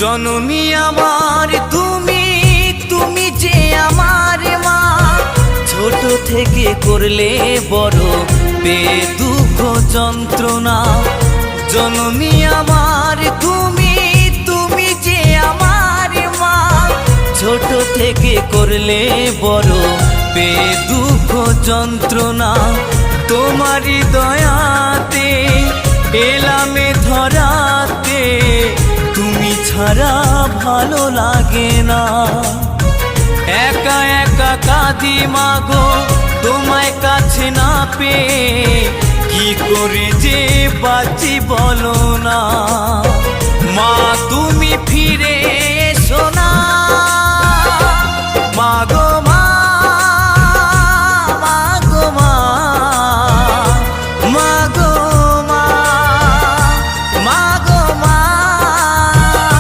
জননী আমার তুমি, তুমি যে আমার মা। ছোট থেকে করলে বড় বেদুঃখ যন্ত্রণা। জননী আমার তুমি, তুমি যে আমার মা। ছোট থেকে করলে বড় বেদুঃখ যন্ত্রণা। তোমারই দয়াতে এলামে ধরাতে, তুমি ছাড়া ভালো লাগে না। একা একা কাঁদি মাগো তোমায় কাছে না পেয়ে, কি করে যে বাঁচি বলো না। মা তুমি